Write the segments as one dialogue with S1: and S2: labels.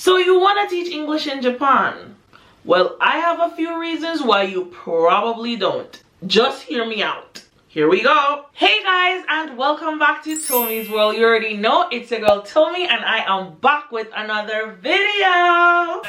S1: So you want to teach English in Japan? Well, I have a few reasons why you probably don't. Just hear me out. Here we go. Hey guys, and welcome back to Tomi's World. You already know it's your girl Tomi, and I am back with another video.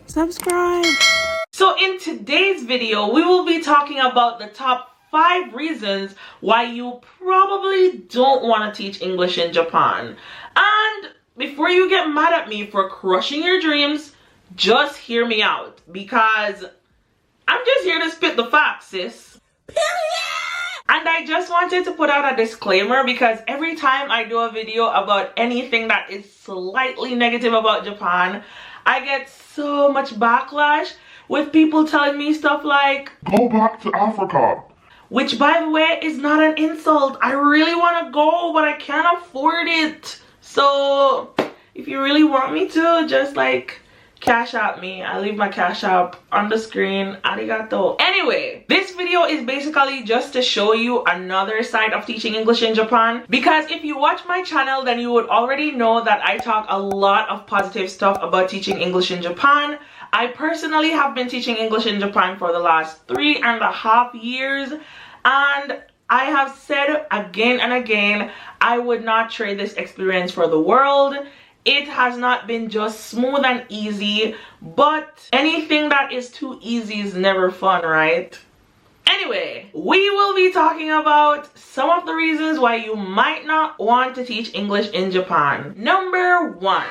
S1: Subscribe. So in today's video, we will be talking about the top 5 reasons why you probably don't want to teach English in Japan. And before you get mad at me for crushing your dreams, just hear me out, because I'm just here to spit the facts, sis. And I just wanted to put out a disclaimer, because every time I do a video about anything that is slightly negative about Japan, I get so much backlash with people telling me stuff like,
S2: go back to Africa.
S1: Which, by the way, is not an insult. I really want to go, but I can't afford it. So if you really want me to, just like cash out me. I leave my cash app on the screen. Arigato. Anyway, this video is basically just to show you another side of teaching English in Japan, because if you watch my channel, then you would already know that I talk a lot of positive stuff about teaching English in Japan. I personally have been teaching English in Japan for the last 3.5 years, and I have said again and again, I would not trade this experience for the world. It has not been just smooth and easy, but anything that is too easy is never fun, right? Anyway, we will be talking about some of the reasons why you might not want to teach English in Japan. Number 1.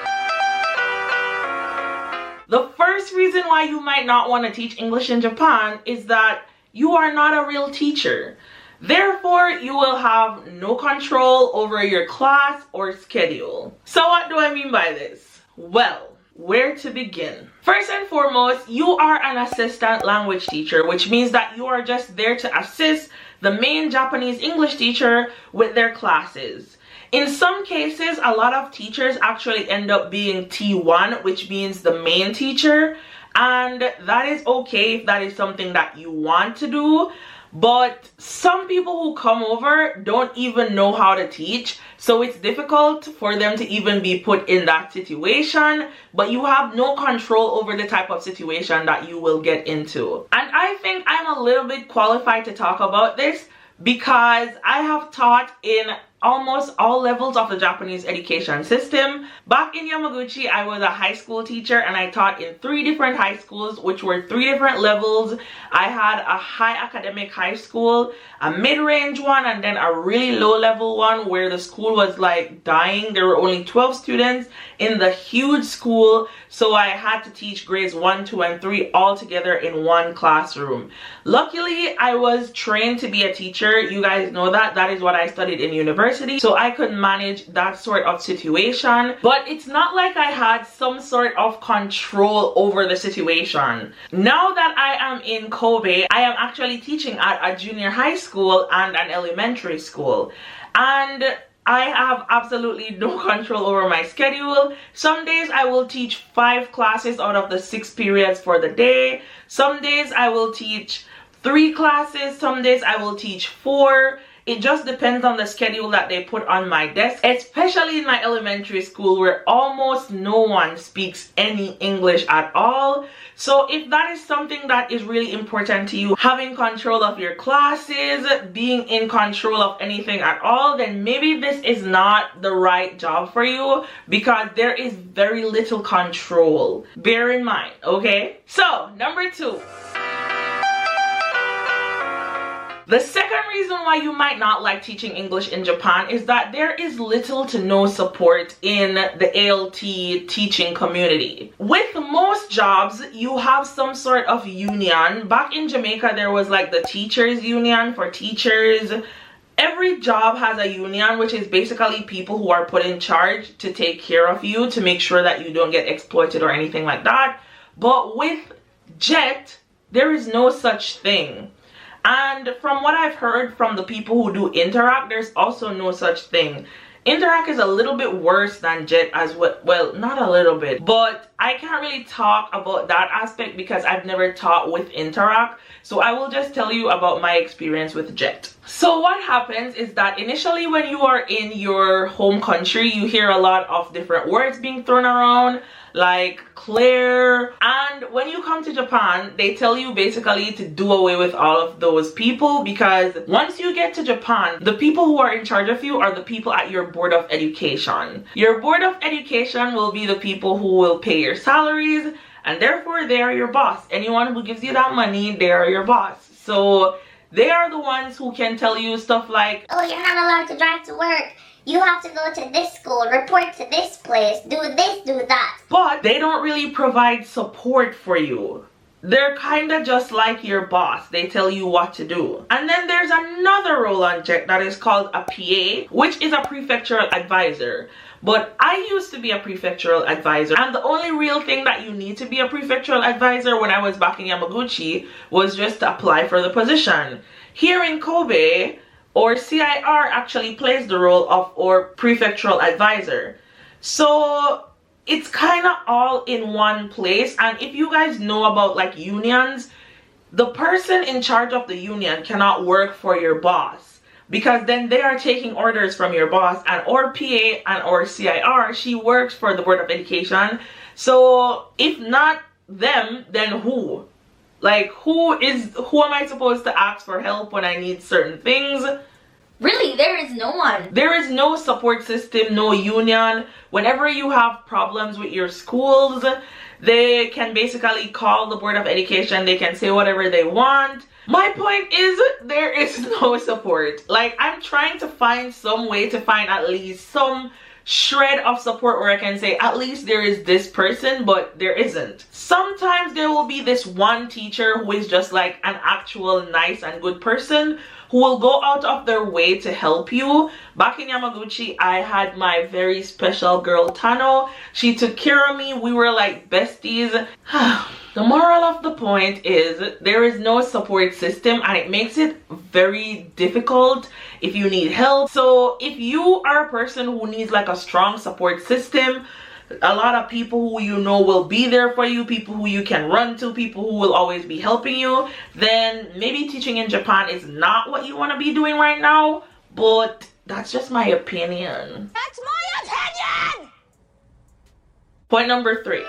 S1: The first reason why you might not want to teach English in Japan is that you are not a real teacher. Therefore, you will have no control over your class or schedule. So what do I mean by this? Well, where to begin? First and foremost, you are an assistant language teacher, which means that you are just there to assist the main Japanese English teacher with their classes. In some cases, a lot of teachers actually end up being T1, which means the main teacher, and that is okay if that is something that you want to do. But some people who come over don't even know how to teach, so it's difficult for them to even be put in that situation, but you have no control over the type of situation that you will get into. And I think I'm a little bit qualified to talk about this, because I have taught in almost all levels of the Japanese education system. Back in Yamaguchi, I was a high school teacher, and I taught in 3 different high schools, which were 3 different levels. I had a high academic high school, a mid-range one, and then a really low level one where the school was like dying. There were only 12 students in the huge school, so I had to teach grades 1, 2, and 3 all together in one classroom. Luckily, I was trained to be a teacher. You guys know that. That is what I studied in university, so I could manage that sort of situation. But it's not like I had some sort of control over the situation. Now that I am in Kobe, I am actually teaching at a junior high school and an elementary school, and I have absolutely no control over my schedule. Some days I will teach 5 classes out of the 6 periods for the day. Some days I will teach 3 classes. Some days I will teach 4. It just depends on the schedule that they put on my desk, especially in my elementary school where almost no one speaks any English at all. So if that is something that is really important to you, having control of your classes, being in control of anything at all, then maybe this is not the right job for you, because there is very little control. Bear in mind, okay? So, number 2. The second reason why you might not like teaching English in Japan is that there is little to no support in the ALT teaching community. With most jobs, you have some sort of union. Back in Jamaica, there was like the teachers union for teachers. Every job has a union, which is basically people who are put in charge to take care of you, to make sure that you don't get exploited or anything like that. But with JET, there is no such thing. And from what I've heard from the people who do interact, there's also no such thing. Interact is a little bit worse than Jet as well. Well, not a little bit, but I can't really talk about that aspect because I've never taught with Interact. So I will just tell you about my experience with Jet. So what happens is that initially when you are in your home country, you hear a lot of different words being thrown around, like Claire, and when you come to Japan, they tell you basically to do away with all of those people, because once you get to Japan, the people who are in charge of you are the people at your board of education. Your board of education will be the people who will pay your salaries, and therefore they are your boss. Anyone who gives you that money, they are your boss. So they are the ones who can tell you stuff like,
S3: oh, you're not allowed to drive to work. You have to go to this school, report to this place, do this, do that.
S1: But they don't really provide support for you. They're kind of just like your boss. They tell you what to do. And then there's another role on Jet that is called a PA, which is a prefectural advisor. But I used to be a prefectural advisor, and the only real thing that you need to be a prefectural advisor when I was back in Yamaguchi was just to apply for the position. Here in Kobe, or CIR actually plays the role of our prefectural advisor. So it's kind of all in one place. And if you guys know about like unions, the person in charge of the union cannot work for your boss, because then they are taking orders from your boss. And our PA and our CIR, she works for the Board of Education. So if not them, then who? Like, who am I supposed to ask for help when I need certain things?
S3: Really, there is no one.
S1: There is no support system, no union. Whenever you have problems with your schools, they can basically call the Board of Education. They can say whatever they want. My point is, there is no support. Like, I'm trying to find some way to find at least some shred of support where I can say at least there is this person, but there isn't. Sometimes there will be this one teacher who is just like an actual nice and good person who will go out of their way to help you. Back in Yamaguchi, I had my very special girl Tano. She took care of me. We were like besties. The moral of the point is there is no support system, and it makes it very difficult if you need help. So if you are a person who needs like a strong support system, a lot of people who you know will be there for you, people who you can run to, people who will always be helping you, then maybe teaching in Japan is not what you want to be doing right now. But that's just my opinion.
S3: That's my opinion!
S1: Point number 3.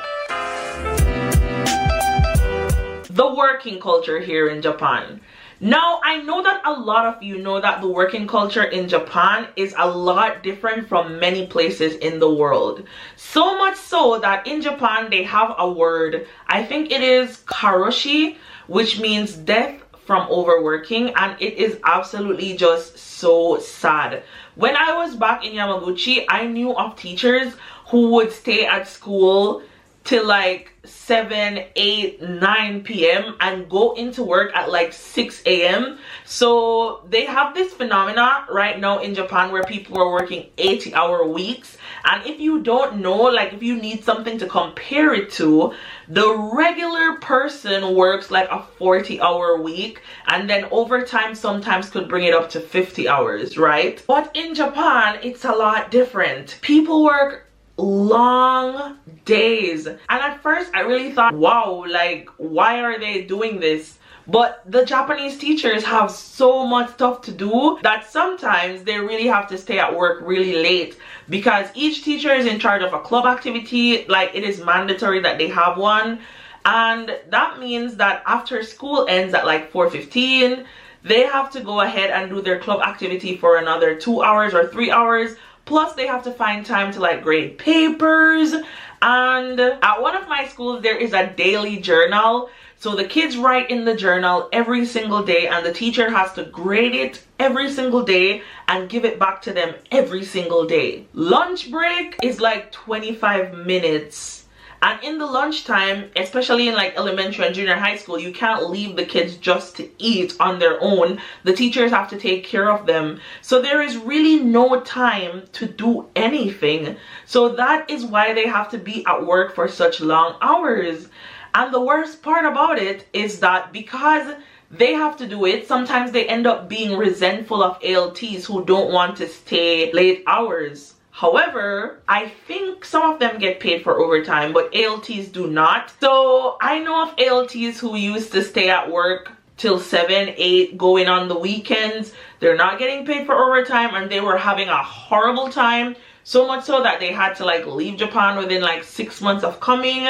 S1: The working culture here in Japan. Now, I know that a lot of you know that the working culture in Japan is a lot different from many places in the world. So much so that in Japan, they have a word, I think it is karoshi, which means death from overworking, and it is absolutely just so sad. When I was back in Yamaguchi, I knew of teachers who would stay at school till like 7, 8, 9 p.m. and go into work at like 6 a.m. So they have this phenomena right now in Japan where people are working 80-hour weeks. And if you don't know, like if you need something to compare it to, the regular person works like a 40-hour week, and then overtime sometimes could bring it up to 50 hours, right? But in Japan, it's a lot different. People work long days, and at first I really thought, wow, like why are they doing this? But the Japanese teachers have so much stuff to do that sometimes they really have to stay at work really late, because each teacher is in charge of a club activity. Like, it is mandatory that they have one, and that means that after school ends at like 4:15, they have to go ahead and do their club activity for another 2 hours or 3 hours. Plus, they have to find time to like grade papers. And at one of my schools, there is a daily journal. So the kids write in the journal every single day, and the teacher has to grade it every single day and give it back to them every single day. Lunch break is like 25 minutes. And in the lunchtime, especially in like elementary and junior high school, you can't leave the kids just to eat on their own. The teachers have to take care of them. So there is really no time to do anything. So that is why they have to be at work for such long hours. And the worst part about it is that because they have to do it. Sometimes they end up being resentful of ALTs who don't want to stay late hours. However, I think some of them get paid for overtime, but ALTs do not. So I know of ALTs who used to stay at work till 7, 8, going on the weekends. They're not getting paid for overtime, and they were having a horrible time. So much so that they had to like leave Japan within like 6 months of coming.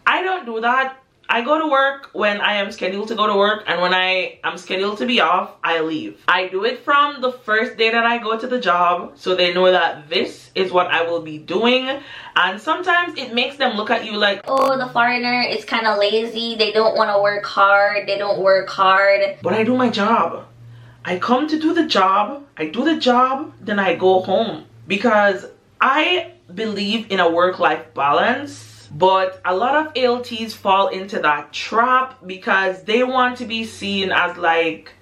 S1: I don't do that. I go to work when I am scheduled to go to work, and when I am scheduled to be off, I leave. I do it from the first day that I go to the job, so they know that this is what I will be doing. And sometimes it makes them look at you like,
S3: oh, the foreigner is kind of lazy, they don't want to work hard, they don't work hard.
S1: But I do my job. I come to do the job, I do the job, then I go home. Because I believe in a work-life balance. But a lot of ALTs fall into that trap because they want to be seen as like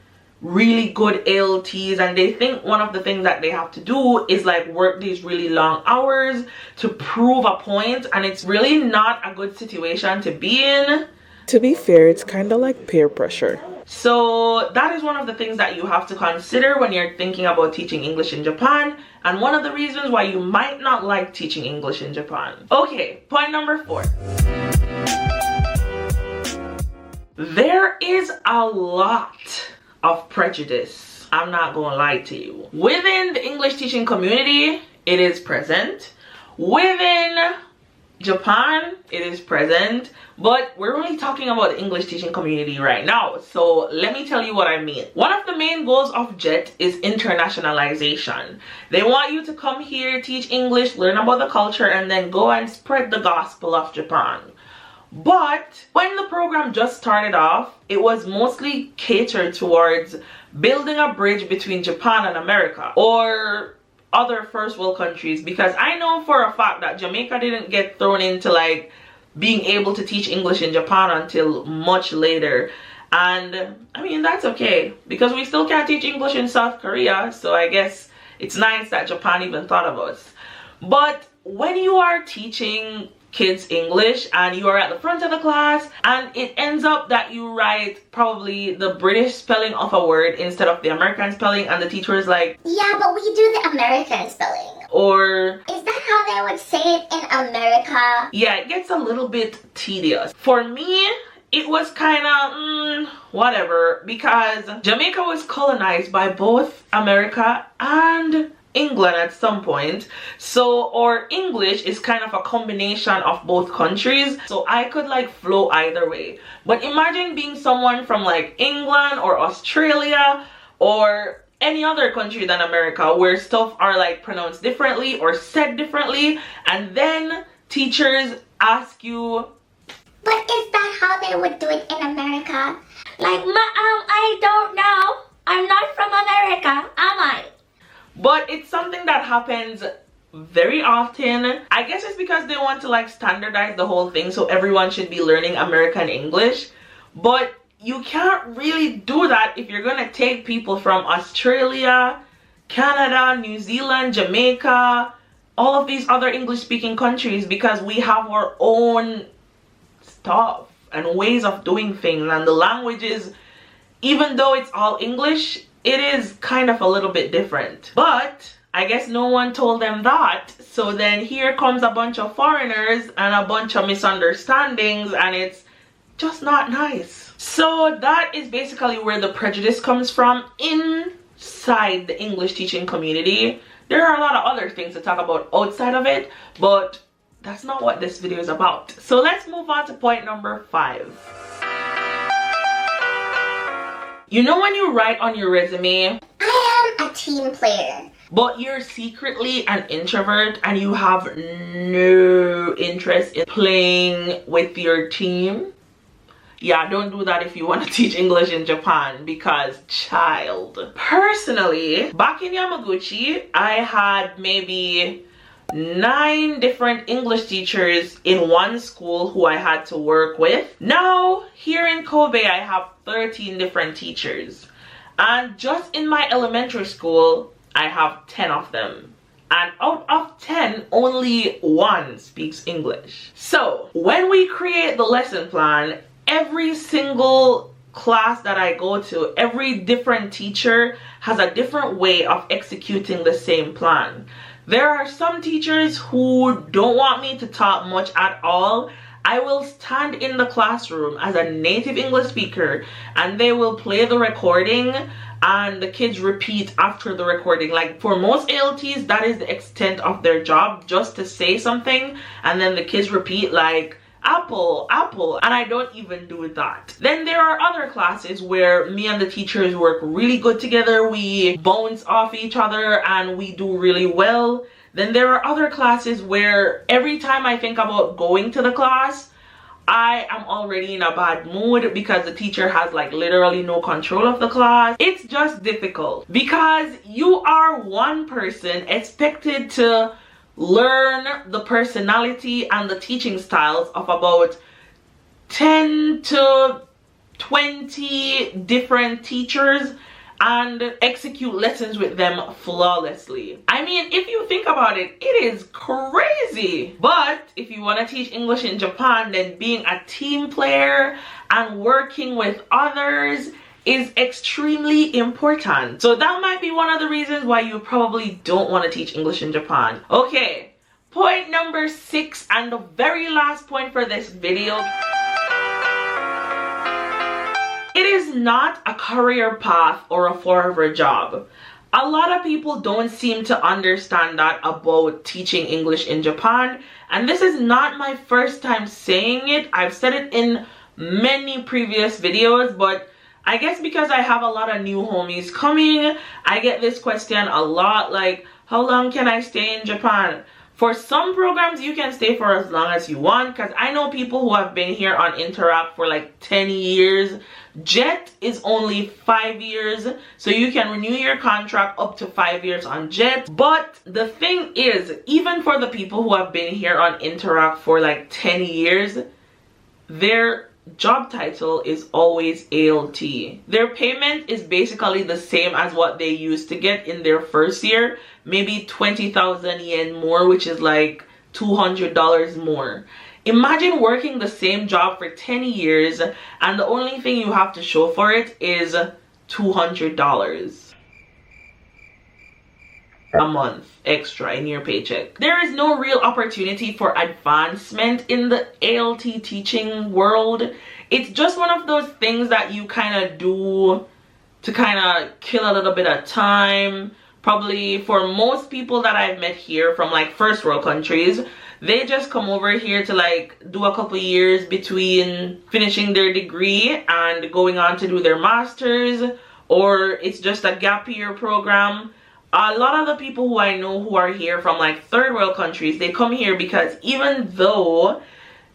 S1: really good ALTs, and they think one of the things that they have to do is like work these really long hours to prove a point, and it's really not a good situation to be in.
S4: To be fair, it's kind of like peer pressure.
S1: So that is one of the things that you have to consider when you're thinking about teaching English in Japan, and one of the reasons why you might not like teaching English in Japan. Okay, point number 4. There is a lot of prejudice, I'm not gonna lie to you. Within the English teaching community, it is present. Within Japan, it is present. But we're only talking about the English teaching community right now, so let me tell you what I mean. One of the main goals of JET is internationalization. They want you to come here, teach English, learn about the culture, and then go and spread the gospel of Japan. But when the program just started off, it was mostly catered towards building a bridge between Japan and America, or other first world countries, because I know for a fact that Jamaica didn't get thrown into like being able to teach English in Japan until much later. And I mean, that's okay, because we still can't teach English in South Korea, so I guess it's nice that Japan even thought of us. But when you are teaching kids English and you are at the front of the class and it ends up that you write probably the British spelling of a word instead of the American spelling, and the teacher is like,
S3: yeah, but we do the American spelling.
S1: Or
S3: is that how they would say it in America?
S1: Yeah, it gets a little bit tedious. For me, it was kind of whatever, because Jamaica was colonized by both America and England at some point, so our English is kind of a combination of both countries, so I could like flow either way. But imagine being someone from like England or Australia or any other country than America, where stuff are like pronounced differently or said differently, and then teachers ask you,
S3: but is that how they would do it in America? Like, I don't know, I'm not from America, am I?
S1: But it's something that happens very often. I guess it's because they want to like standardize the whole thing, so everyone should be learning American English. But you can't really do that if you're gonna take people from Australia, Canada, New Zealand, Jamaica, all of these other English speaking countries, because we have our own stuff and ways of doing things, and the languages, even though it's all English, it is kind of a little bit different. But I guess no one told them that, so then here comes a bunch of foreigners and a bunch of misunderstandings, and it's just not nice. So that is basically where the prejudice comes from inside the English teaching community. There are a lot of other things to talk about outside of it, but that's not what this video is about. So let's move on to point number 5. You know when you write on your resume,
S3: I am a team player,
S1: but you're secretly an introvert and you have no interest in playing with your team? Yeah, don't do that if you want to teach English in Japan, because child. Personally, back in Yamaguchi, I had maybe 9 different English teachers in one school who I had to work with. Now, here in Kobe, I have 13 different teachers. And just in my elementary school, I have 10 of them. And out of 10, only 1 speaks English. So, when we create the lesson plan, every single class that I go to, every different teacher has a different way of executing the same plan. There are some teachers who don't want me to talk much at all. I will stand in the classroom as a native English speaker and they will play the recording and the kids repeat after the recording. Like for most ALTs, that is the extent of their job, just to say something and then the kids repeat like apple, apple, and I don't even do that. Then there are other classes where me and the teachers work really good together. We bounce off each other and we do really well. Then there are other classes where every time I think about going to the class, I am already in a bad mood because the teacher has like literally no control of the class. It's just difficult because you are one person expected to learn the personality and the teaching styles of about 10 to 20 different teachers and execute lessons with them flawlessly. I mean, if you think about it, it is crazy. But if you want to teach English in Japan, then being a team player and working with others is extremely important. So that might be one of the reasons why you probably don't want to teach English in Japan. Okay, point number 6 and the very last point for this video. It is not a career path or a forever job. A lot of people don't seem to understand that about teaching English in Japan, and this is not my first time saying it. I've said it in many previous videos, but I guess because I have a lot of new homies coming, I get this question a lot, like, how long can I stay in Japan? For some programs, you can stay for as long as you want, because I know people who have been here on Interact for like 10 years. JET is only 5 years, so you can renew your contract up to 5 years on JET. But the thing is, even for the people who have been here on Interact for like 10 years, their job title is always ALT. Their payment is basically the same as what they used to get in their first year, maybe 20,000 yen more, which is like $200 more. Imagine working the same job for 10 years and the only thing you have to show for it is $200 a month extra in your paycheck. There is no real opportunity for advancement in the ALT teaching world. It's just one of those things that you kind of do to kind of kill a little bit of time. Probably for most people that I've met here from like first world countries, they just come over here to like do a couple years between finishing their degree and going on to do their masters, or it's just a gap year program. A lot of the people who I know who are here from like third world countries, they come here because even though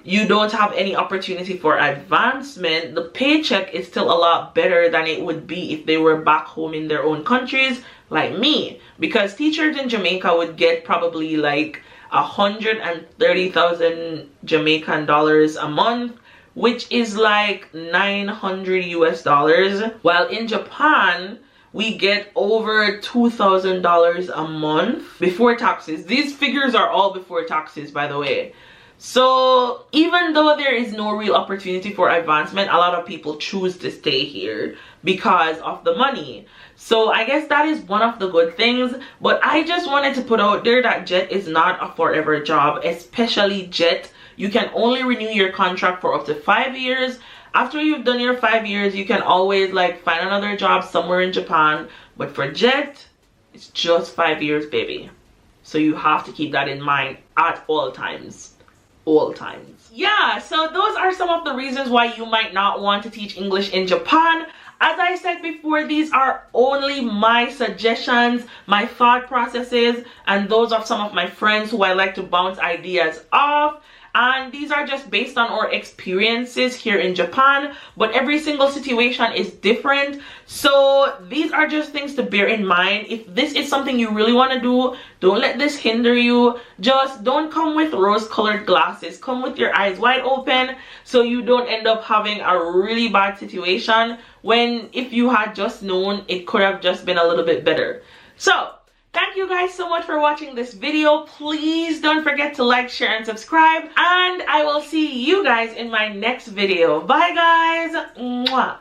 S1: you don't have any opportunity for advancement, the paycheck is still a lot better than it would be if they were back home in their own countries like me. Because teachers in Jamaica would get probably like 130,000 Jamaican dollars a month, which is like 900 US dollars, while in Japan we get over $2,000 a month before taxes. These figures are all before taxes, by the way. So even though there is no real opportunity for advancement, a lot of people choose to stay here because of the money. So I guess that is one of the good things. But I just wanted to put out there that JET is not a forever job, especially JET. You can only renew your contract for up to 5 years. After you've done your 5 years, you can always like find another job somewhere in Japan. But for JET, it's just 5 years, baby. So you have to keep that in mind at all times. All times. Yeah, so those are some of the reasons why you might not want to teach English in Japan. As I said before, these are only my suggestions, my thought processes, and those of some of my friends who I like to bounce ideas off. And these are just based on our experiences here in Japan, but every single situation is different. So these are just things to bear in mind. If this is something you really want to do, don't let this hinder you. Just don't come with rose-colored glasses. Come with your eyes wide open so you don't end up having a really bad situation when if you had just known, it could have just been a little bit better. So thank you guys so much for watching this video. Please don't forget to like, share, and subscribe. And I will see you guys in my next video. Bye guys. Mwah.